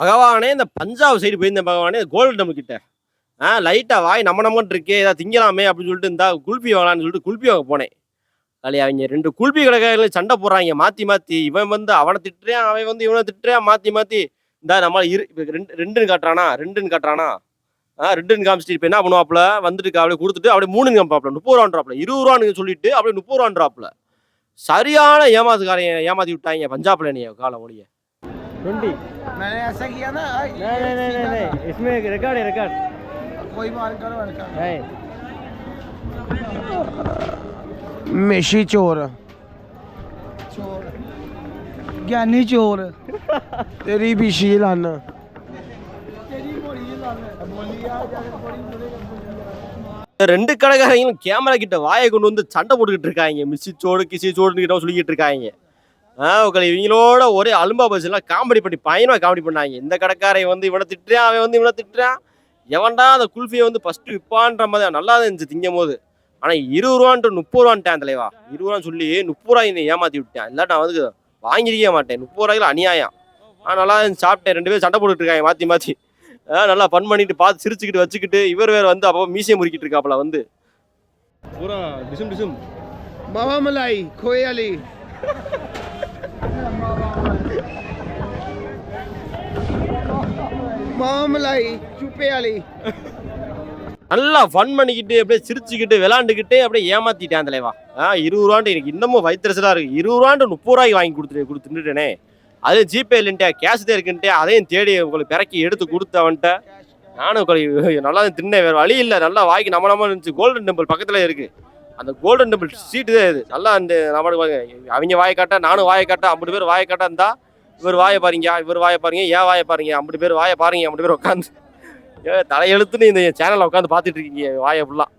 பகவானே இந்த பஞ்சாப் சைடு போயிருந்தேன் பகவானே கோல்டு டெம்பிள் கிட்ட. லைட்டா வாய் நம்மன்ட்டு இருக்கே ஏதாவது திங்கலாமே அப்படின்னு சொல்லிட்டு இருந்தா குல்பி வாங்கலான்னு சொல்லிட்டு குல்பி வாங்க போனேன். அதுல அவங்க 2 குல்பி கடைக்காரங்க சண்டை போடுறாங்க மாத்தி மாத்தி. இவன் வந்து அவனை திட்டுறான், அவன் வந்து இவனை திட்டுறான் மாத்தி மாத்தி. இந்தா நம்ம 2ன்னு காட்டுறானா 2ன்னு காட்டுறானா 2ன்னு காமிச்சிட்டு இப்ப என்ன பண்ணுவாப்புல வந்துட்டு அப்படியே கொடுத்துட்டு அப்படியே 3ன்னு காமிப்பாப்புல 30 ரூபான்றாப்புல 20 ரூபான்னு சொல்லிட்டு அப்படியே 30 ரூபான்றாப்புல. சரியான ஏமாத்துக்காரன் ஏமாத்தி விட்டாங்க பஞ்சாப்ல நீ காலம் ஒளிய 20 मैंने ऐसा किया ना नहीं इसमें रिकॉर्ड है रिकॉर्ड कोई बात करो नहीं मेशी चोर चोर ज्ञानी चोर तेरी बीशी लान तेरी बड़ी लान बोली यार बड़ी ரெண்டு கடைக்காரங்களும் கேமரா கிட்ட வாயை கொண்டு வந்து சண்டை போட்டுக்கிட்டு இருக்காங்க. மிஸ்ஸி சோடு கிசி சோடுன்னு கிட்ட சொல்லிக்கிட்டு இருக்காங்க. இவங்களோட ஒரே அலும்பா பஸ் எல்லாம் காமெடி பண்ணி பயணமா காமெடி பண்ணாங்க. இந்த கடைக்காரை வந்து இவனை திட்டுறான், அவன் வந்து இவனை திட்டுறான். எவன்டா அந்த குல்ஃபியை வந்து ஃபர்ஸ்ட் விற்பான்ற மாதிரி நல்லா தான் இருந்துச்சு திங்கும் போது. ஆனா 20 ரூபான்ட்டு 30 ரூபான்ட்டேன் தலைவா. 20 ரூபான்னு சொல்லி 30 ரூபாய் ஏமாத்தி விட்டேன். இல்லாட்ட நான் வந்து வாங்கிருக்கவே மாட்டேன். 30 ரூபாய்க்கு அநியாயம். நல்லா சாப்பிட்டேன். 2 பேரும் சண்டை போட்டுட்டு இருக்காங்க மாத்தி மாத்தி. நல்லா ஃபன் பண்ணிட்டு பார்த்து சிரிச்சுக்கிட்டு வச்சுக்கிட்டு இவர் வேற வந்து அப்போ மீசியம் முறுக்கிட்டு இருக்காப்புல வந்து பூரா டிசும் டிசும் मावा मलाई खोए वाली मावा मलाई चुपे वाली நல்லா ஃபன் பண்ணிக்கிட்டு அப்படியே சிரிச்சுக்கிட்டு விளாண்டுக்கிட்டே அப்படியே ஏமாத்திட்டேன் தலைவா. 20 ரூபான்ட்டு எனக்கு இன்னமும் வயிற்றுச்சலா இருக்கு. 20 ரூபான்ட்டு 30 ரூபாய்க்கு வாங்கி கொடுத்துட்டேனே. அது ஜிபே இல்லைன்ட்டே கேஷ் தான் இருக்குன்ட்டே அதையும் தேடி உங்களுக்கு பிறக்கி எடுத்து கொடுத்தவன்ட்ட நானும் நல்லா தின்னேன். வேறு வழி இல்லை. நல்லா வாய்க்கு நம்ம இருந்துச்சு. கோல்டன் டெம்பிள் பக்கத்தில் இருக்கு. அந்த கோல்டன் டெம்பிள் சீட்டு தான் இது. நல்லா அந்த நம்மளுக்கு அவங்க வாயை காட்டா நானும் வாயை காட்டா 50 பேர் வாயை காட்டா இருந்தா இவர் வாயை பாருங்க இவர் வாயை பாருங்க ஏன் வாயை பாருங்க 50 பேர் வாயை பாருங்க 50 பேர் உட்காந்து தலையெழுத்துன்னு இந்த சேனலில் உட்காந்து பார்த்துட்டு இருக்கீங்க வாயை ஃபுல்லாக.